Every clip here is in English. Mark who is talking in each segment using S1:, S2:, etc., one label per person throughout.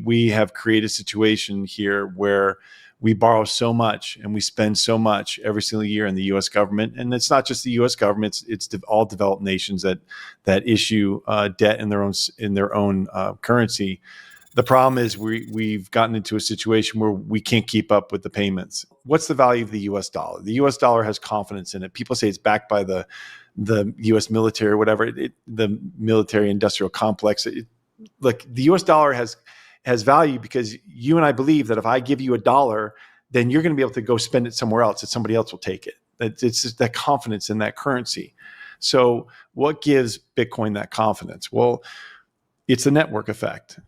S1: We have created a situation here where we borrow so much and we spend so much every single year in the U.S. government, and it's not just the U.S. government; it's all developed nations that issue debt in their own currency. The problem is we've gotten into a situation where we can't keep up with the payments. What's the value of the U.S. dollar? The U.S. dollar has confidence in it. People say it's backed by the U.S. military or whatever, the military industrial complex. Like the U.S. dollar has value because you and I believe that if I give you $1, then you're going to be able to go spend it somewhere else, that somebody else will take it. It's just that confidence in that currency. So what gives Bitcoin that confidence? Well, it's the network effect.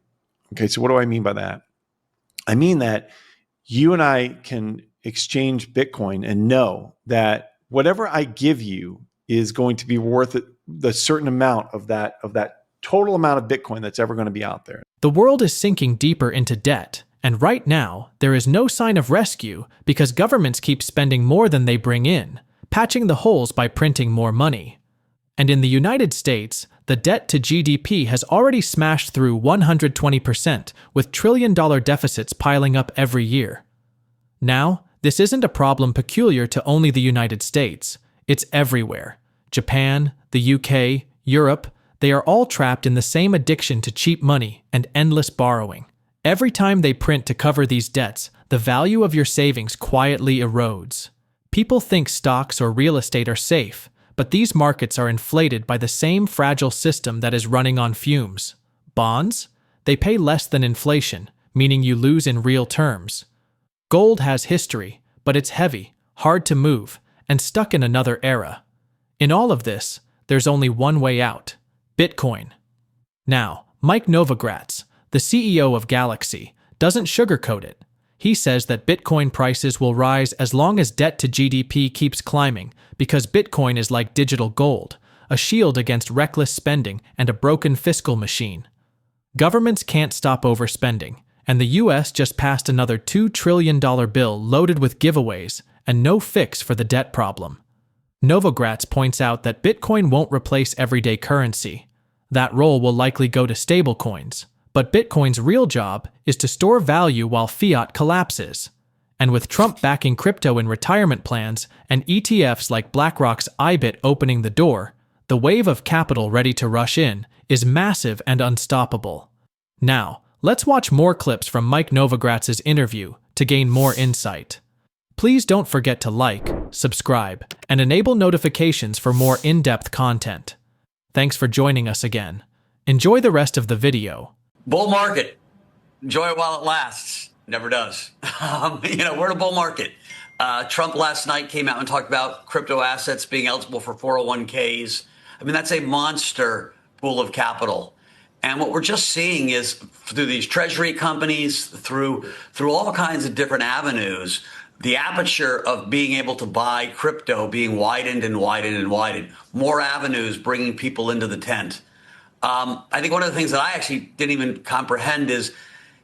S1: Okay, so what do I mean by that? I mean that you and I can exchange Bitcoin and know that whatever I give you is going to be worth the certain amount of that total amount of Bitcoin that's ever going to be out there.
S2: The world is sinking deeper into debt, and right now, there is no sign of rescue because governments keep spending more than they bring in, patching the holes by printing more money. And in the United States, the debt to GDP has already smashed through 120%, with trillion-dollar deficits piling up every year. Now, this isn't a problem peculiar to only the United States. It's everywhere. Japan, the UK, Europe, they are all trapped in the same addiction to cheap money and endless borrowing. Every time they print to cover these debts, the value of your savings quietly erodes. People think stocks or real estate are safe, but these markets are inflated by the same fragile system that is running on fumes. Bonds? They pay less than inflation, meaning you lose in real terms. Gold has history, but it's heavy, hard to move, and stuck in another era. In all of this, there's only one way out: Bitcoin. Now, Mike Novogratz, the CEO of Galaxy, doesn't sugarcoat it. He says that Bitcoin prices will rise as long as debt to GDP keeps climbing because Bitcoin is like digital gold, a shield against reckless spending and a broken fiscal machine. Governments can't stop overspending, and the US just passed another $2 trillion bill loaded with giveaways and no fix for the debt problem. Novogratz points out that Bitcoin won't replace everyday currency. That role will likely go to stablecoins, but Bitcoin's real job is to store value while fiat collapses. And with Trump backing crypto in retirement plans and ETFs like BlackRock's IBIT opening the door, the wave of capital ready to rush in is massive and unstoppable. Now, let's watch more clips from Mike Novogratz's interview to gain more insight. Please don't forget to like, subscribe, and enable notifications for more in-depth content. Thanks for joining us again. Enjoy the rest of the video.
S3: Bull market. Enjoy it while it lasts. Never does. We're in a bull market. Trump last night came out and talked about crypto assets being eligible for 401ks. I mean, that's a monster pool of capital. And what we're just seeing is through these treasury companies, through all kinds of different avenues, the aperture of being able to buy crypto being widened and widened and widened. More avenues bringing people into the tent. I think one of the things that I actually didn't even comprehend is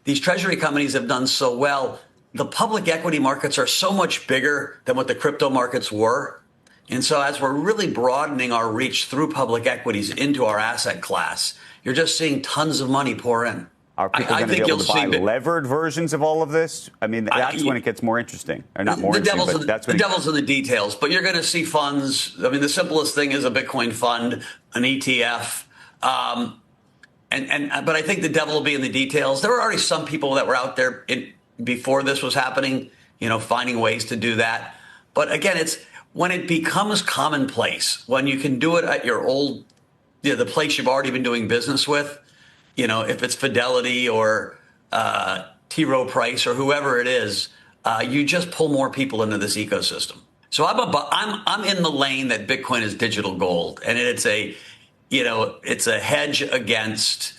S3: these treasury companies have done so well. The public equity markets are so much bigger than what the crypto markets were. And so as we're really broadening our reach through public equities into our asset class, you're just seeing tons of money pour in.
S4: Are people going to be able to buy levered versions of all of this? I mean, that's when it gets more interesting. Or not more interesting, but that's when
S3: the devil's in the details. But you're going to see funds. I mean, the simplest thing is a Bitcoin fund, an ETF. But I think the devil will be in the details. There were already some people that were out there before this was happening, finding ways to do that. But again, it's when it becomes commonplace, when you can do it at your old, the place you've already been doing business with. If it's Fidelity or T. Rowe Price or whoever it is, you just pull more people into this ecosystem. So I'm in the lane that Bitcoin is digital gold, and it's a hedge against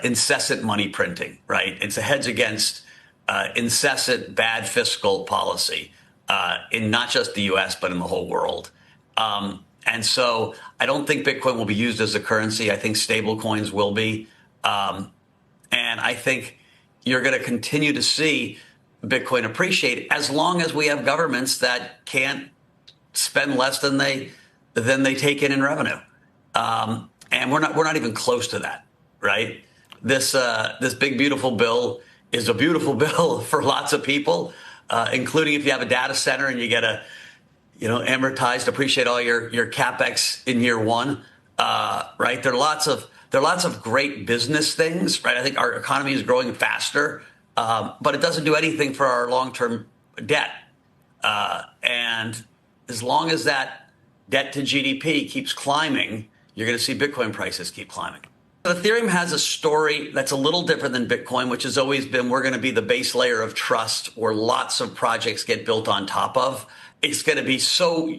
S3: incessant money printing, right? It's a hedge against incessant bad fiscal policy in not just the U.S. but in the whole world. And so I don't think Bitcoin will be used as a currency. I think stablecoins will be. And I think you're going to continue to see Bitcoin appreciate as long as we have governments that can't spend less than they take in revenue. And we're not even close to that, right? this big beautiful bill is a beautiful bill for lots of people, including if you have a data center and you get a amortized, appreciate all your capex in year one, right? There are lots of great business things, right? I think our economy is growing faster, but it doesn't do anything for our long-term debt. And as long as that debt to GDP keeps climbing, you're going to see Bitcoin prices keep climbing. Ethereum has a story that's a little different than Bitcoin, which has always been we're going to be the base layer of trust where lots of projects get built on top of. It's going to be so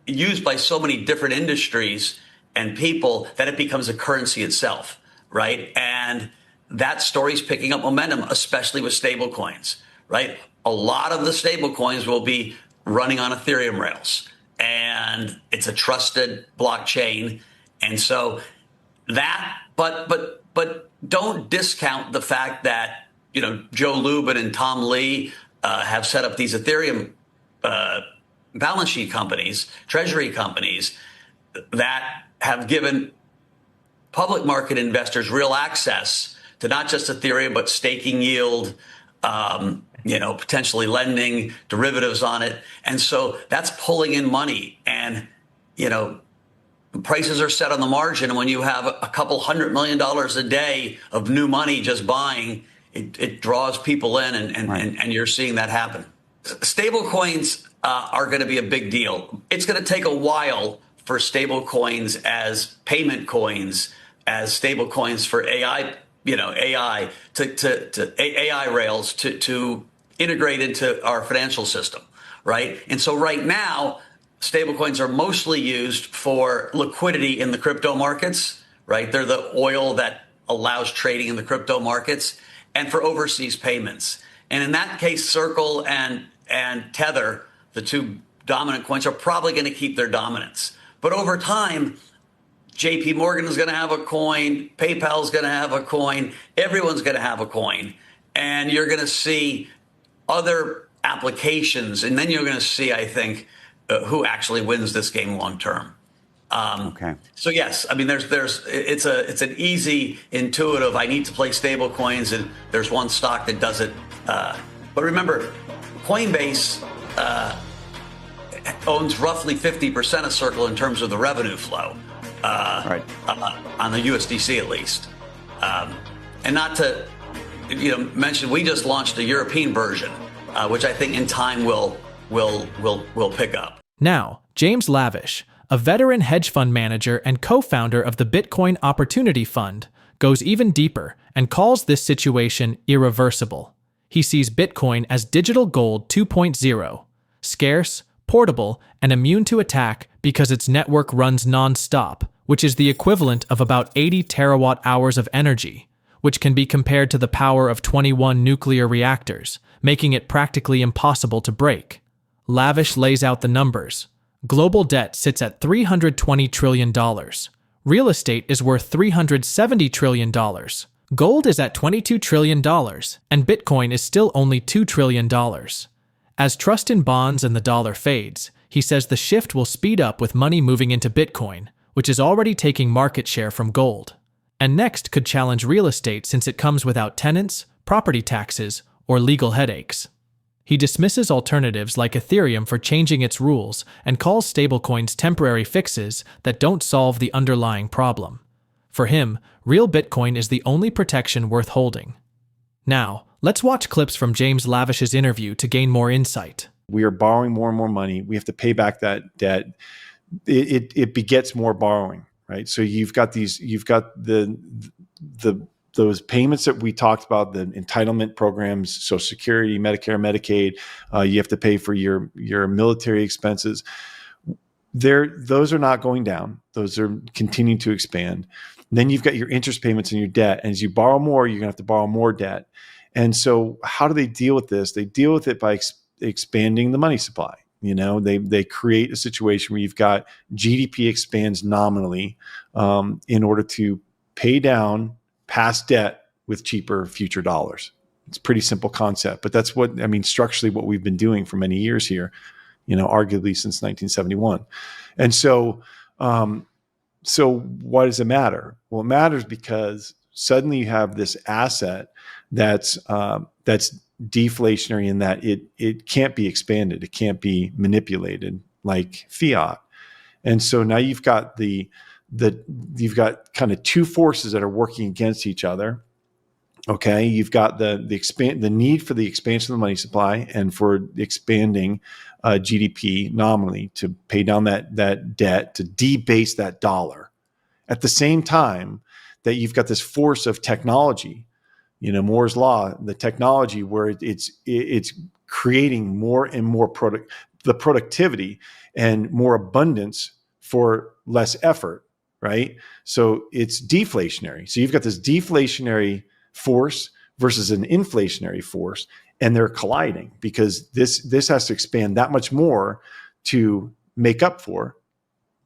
S3: used by so many different industries and people that it becomes a currency itself, right? And that story's picking up momentum, especially with stablecoins, right? A lot of the stablecoins will be running on Ethereum rails, and it's a trusted blockchain. And so that, but don't discount the fact that, Joe Lubin and Tom Lee have set up these Ethereum balance sheet companies, treasury companies that have given public market investors real access to not just Ethereum, but staking yield, potentially lending, derivatives on it. And so that's pulling in money. And, prices are set on the margin. And when you have a couple $100 million a day of new money just buying, it draws people in, and you're seeing that happen. Stable coins are going to be a big deal. It's going to take a while for stable coins as payment coins, as stable coins for AI, AI to AI rails to integrate into our financial system, right? And so right now, stablecoins are mostly used for liquidity in the crypto markets, right? They're the oil that allows trading in the crypto markets, and for overseas payments. And in that case, Circle and Tether, the two dominant coins, are probably going to keep their dominance. But over time, JP Morgan is going to have a coin, PayPal is going to have a coin, everyone's going to have a coin. And you're going to see other applications, and then you're going to see, I think, who actually wins this game long term.
S4: Okay.
S3: So yes, I mean, it's an easy, intuitive. I need to play stable coins, and there's one stock that does it. But remember, Coinbase owns roughly 50% of Circle in terms of the revenue flow, right, on the USDC at least. And not to mention, we just launched a European version, which I think in time will pick up.
S2: Now, James Lavish, a veteran hedge fund manager and co-founder of the Bitcoin Opportunity Fund, goes even deeper and calls this situation irreversible. He sees Bitcoin as digital gold 2.0, scarce, portable, and immune to attack because its network runs non-stop, which is the equivalent of about 80 terawatt-hours of energy, which can be compared to the power of 21 nuclear reactors, making it practically impossible to break. Lavish lays out the numbers. Global debt sits at $320 trillion. Real estate is worth $370 trillion. Gold is at $22 trillion, and Bitcoin is still only $2 trillion. As trust in bonds and the dollar fades, he says the shift will speed up with money moving into Bitcoin, which is already taking market share from gold. And next could challenge real estate since it comes without tenants, property taxes, or legal headaches. He dismisses alternatives like Ethereum for changing its rules and calls stablecoins temporary fixes that don't solve the underlying problem. For him, real Bitcoin is the only protection worth holding. Now, let's watch clips from James Lavish's interview to gain more insight.
S1: We are borrowing more and more money. We have to pay back that debt. It begets more borrowing, right? So you've got those payments that we talked about, the entitlement programs, Social Security, Medicare, Medicaid. You have to pay for your military expenses. Those are not going down. Those are continuing to expand. Then you've got your interest payments and your debt. And as you borrow more, you're going to have to borrow more debt. And so how do they deal with this? They deal with it by expanding the money supply. They create a situation where you've got GDP expands nominally in order to pay down past debt with cheaper future dollars. It's a pretty simple concept, but that's structurally what we've been doing for many years here, arguably since 1971. And so why does it matter? Well, it matters because suddenly you have this asset that's deflationary in that it can't be expanded, it can't be manipulated like fiat. And so now you've got you've got kind of two forces that are working against each other. Okay, you've got the need for the expansion of the money supply and for expanding GDP nominally to pay down that debt, to debase that dollar. At the same time that you've got this force of technology, Moore's law, the technology where it's creating more and more productivity and more abundance for less effort, right? So it's deflationary. So you've got this deflationary force versus an inflationary force, and they're colliding because this has to expand that much more to make up for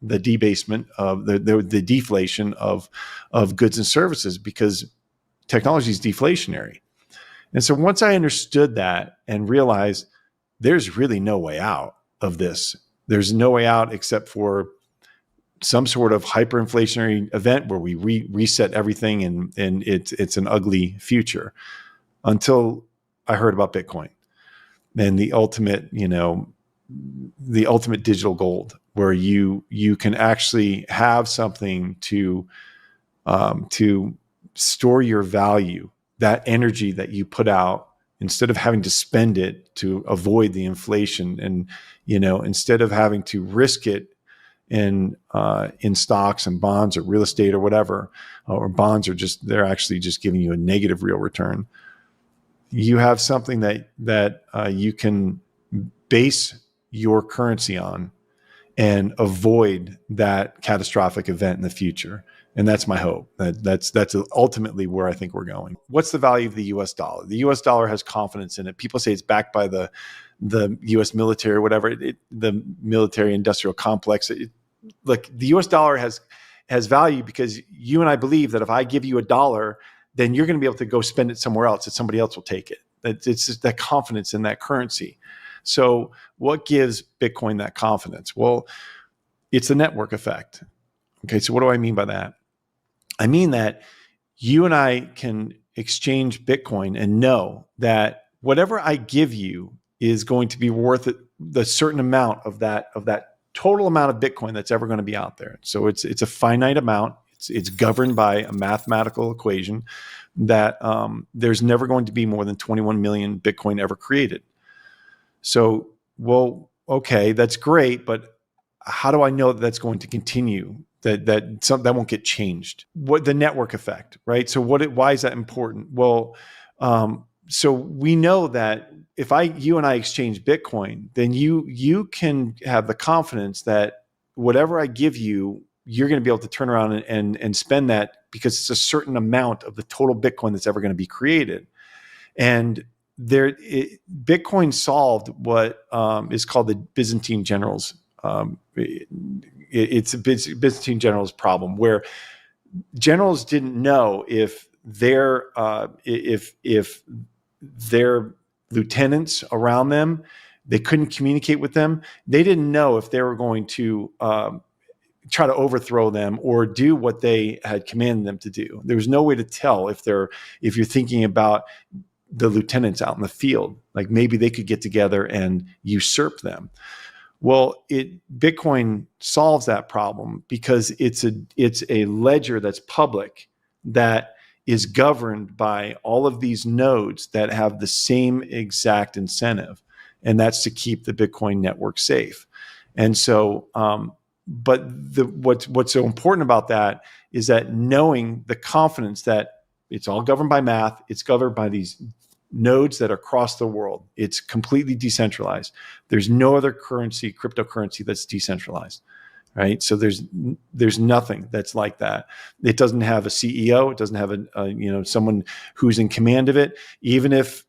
S1: the debasement of the deflation of goods and services, because technology is deflationary. And so once I understood that and realized there's really no way out of this, there's no way out except for some sort of hyperinflationary event where we reset everything and it's an ugly future, until I heard about Bitcoin and the ultimate digital gold, where you can actually have something to store your value, that energy that you put out, instead of having to spend it to avoid the inflation, and instead of having to risk it in stocks and bonds or real estate or whatever, or bonds they're actually just giving you a negative real return. You have something that you can base your currency on and avoid that catastrophic event in the future. And that's my hope. That's ultimately where I think we're going. What's the value of the US dollar? The US dollar has confidence in it. People say it's backed by the US military or whatever, the military industrial complex. Look, the US dollar has value because you and I believe that if I give you $1, then you're going to be able to go spend it somewhere else, that somebody else will take it. It's just that confidence in that currency. So what gives Bitcoin that confidence? Well, it's the network effect. Okay, so what do I mean by that? I mean that you and I can exchange Bitcoin and know that whatever I give you is going to be worth the certain amount of that total amount of Bitcoin that's ever going to be out there. So it's a finite amount. It's governed by a mathematical equation that there's never going to be more than 21 million Bitcoin ever created. So, well, okay, that's great, but how do I know that that's going to continue? That won't get changed. What the network effect, right? So why is that important? Well, so we know that if you and I exchange Bitcoin, then you can have the confidence that whatever I give you, you're going to be able to turn around and spend that, because it's a certain amount of the total Bitcoin that's ever going to be created. And Bitcoin solved what is called the Byzantine generals. It's a Byzantine generals problem, where generals didn't know if their lieutenants around them, they couldn't communicate with them. They didn't know if they were going to try to overthrow them or do what they had commanded them to do. There was no way to tell if you're thinking about the lieutenants out in the field, like maybe they could get together and usurp them. Well, Bitcoin solves that problem because it's a ledger that's public, that is governed by all of these nodes that have the same exact incentive, and that's to keep the Bitcoin network safe. And so, what's so important about that is that knowing the confidence that it's all governed by math, it's governed by these nodes that are across the world. It's completely decentralized. There's no other cryptocurrency that's decentralized, right? So there's nothing that's like that. It doesn't have a CEO. It doesn't have someone who's in command of it. Even if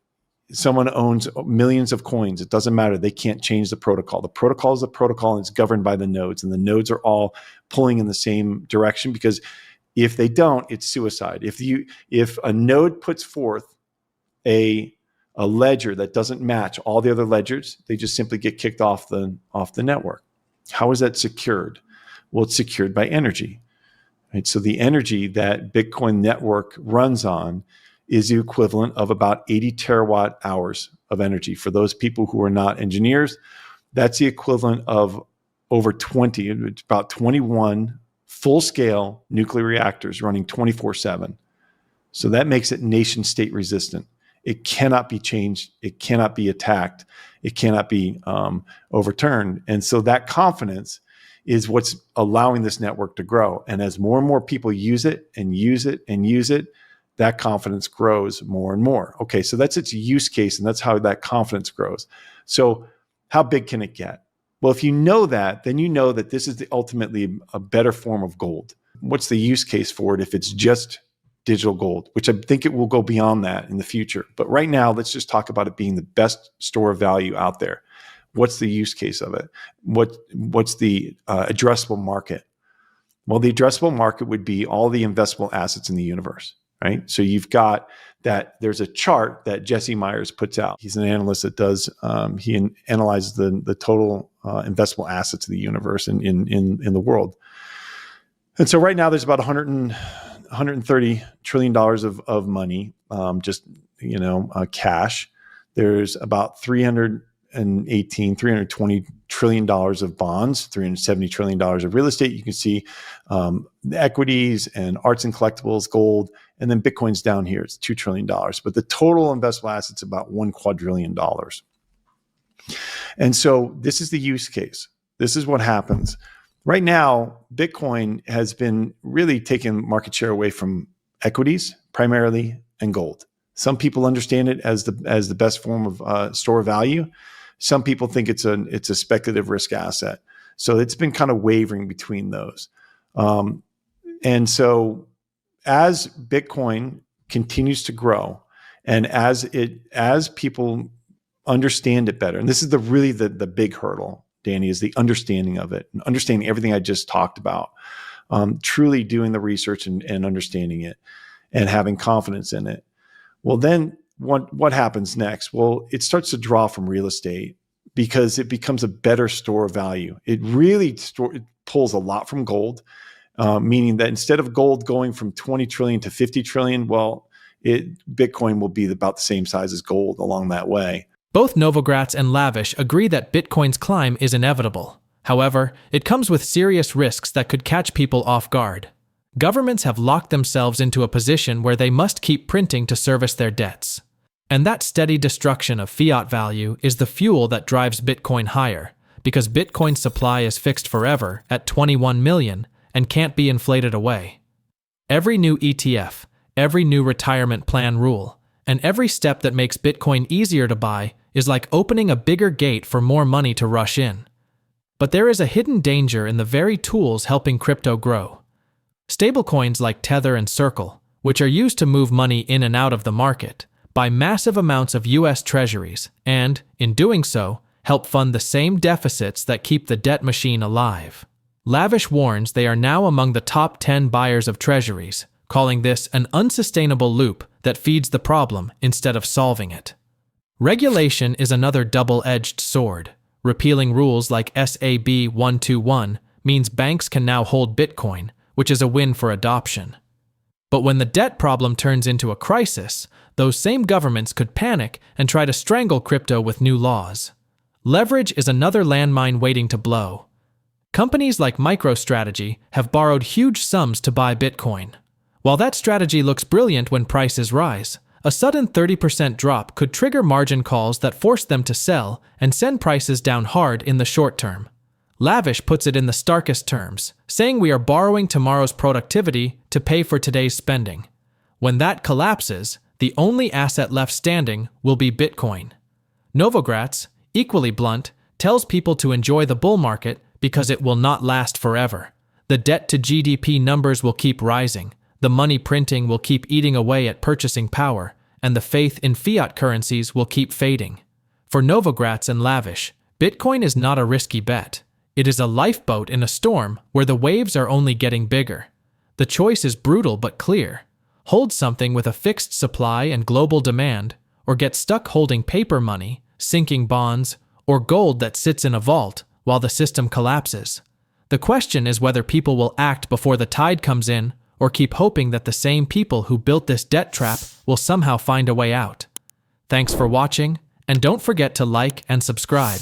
S1: someone owns millions of coins, it doesn't matter. They can't change the protocol. The protocol is the protocol, and it's governed by the nodes, and the nodes are all pulling in the same direction, because if they don't, it's suicide. If a node puts forth a ledger that doesn't match all the other ledgers, they just simply get kicked off the network. How is that secured? Well, it's secured by energy. right? So the energy that Bitcoin network runs on is the equivalent of about 80 terawatt hours of energy. For those people who are not engineers, that's the equivalent of over 20, it's about 21 full-scale nuclear reactors running 24/7. So that makes it nation state resistant. It cannot be changed. It cannot be attacked. It cannot be overturned. And so that confidence is what's allowing this network to grow. And as more and more people use it and use it and use it, that confidence grows more and more. Okay, so that's its use case, and that's how that confidence grows. So how big can it get? Well, if you know that, then you know that this is ultimately a better form of gold. What's the use case for it if it's just digital gold, which I think it will go beyond that in the future. But right now, let's just talk about it being the best store of value out there. What's the use case of it? What's the addressable market? Well, the addressable market would be all the investable assets in the universe, right? So you've got that. There's a chart that Jesse Myers puts out. He's an analyst that does, he analyzes the total investable assets of the universe in the world. And so right now there's about $130 trillion of money, cash. There's about $320 trillion of bonds, $370 trillion of real estate. You can see the equities and arts and collectibles, gold, and then Bitcoin's down here. It's $2 trillion. But the total investable assets about $1 quadrillion. And so this is the use case. This is what happens. Right now, Bitcoin has been really taking market share away from equities primarily and gold. Some people understand it as the best form of store of value. Some people think it's a speculative risk asset. So it's been kind of wavering between those. And so as Bitcoin continues to grow, and as people understand it better, and this is the big hurdle, Danny, is the understanding of it and understanding everything I just talked about, truly doing the research and understanding it and having confidence in it. Well, then what happens next? Well, it starts to draw from real estate because it becomes a better store of value. It really it pulls a lot from gold, meaning that instead of gold going from 20 trillion to 50 trillion, well, Bitcoin will be about the same size as gold along that way.
S2: Both Novogratz and Lavish agree that Bitcoin's climb is inevitable. However, it comes with serious risks that could catch people off guard. Governments have locked themselves into a position where they must keep printing to service their debts. And that steady destruction of fiat value is the fuel that drives Bitcoin higher, because Bitcoin's supply is fixed forever at 21 million and can't be inflated away. Every new ETF, every new retirement plan rule, and every step that makes Bitcoin easier to buy is like opening a bigger gate for more money to rush in. But there is a hidden danger in the very tools helping crypto grow. Stablecoins like Tether and Circle, which are used to move money in and out of the market, buy massive amounts of US treasuries and, in doing so, help fund the same deficits that keep the debt machine alive. Lavish warns they are now among the top 10 buyers of treasuries, calling this an unsustainable loop that feeds the problem instead of solving it. Regulation is another double-edged sword. Repealing rules like SAB 121 means banks can now hold Bitcoin, which is a win for adoption. But when the debt problem turns into a crisis, those same governments could panic and try to strangle crypto with new laws. Leverage is another landmine waiting to blow. Companies like MicroStrategy have borrowed huge sums to buy Bitcoin. While that strategy looks brilliant when prices rise, a sudden 30% drop could trigger margin calls that force them to sell and send prices down hard in the short term. Lavish puts it in the starkest terms, saying we are borrowing tomorrow's productivity to pay for today's spending. When that collapses, the only asset left standing will be Bitcoin. Novogratz, equally blunt, tells people to enjoy the bull market because it will not last forever. The debt to GDP numbers will keep rising, the money printing will keep eating away at purchasing power, and the faith in fiat currencies will keep fading. For Novogratz and Lavish, Bitcoin is not a risky bet. It is a lifeboat in a storm where the waves are only getting bigger. The choice is brutal but clear. Hold something with a fixed supply and global demand, or get stuck holding paper money, sinking bonds, or gold that sits in a vault while the system collapses. The question is whether people will act before the tide comes in or keep hoping that the same people who built this debt trap will somehow find a way out. Thanks for watching, and don't forget to like and subscribe.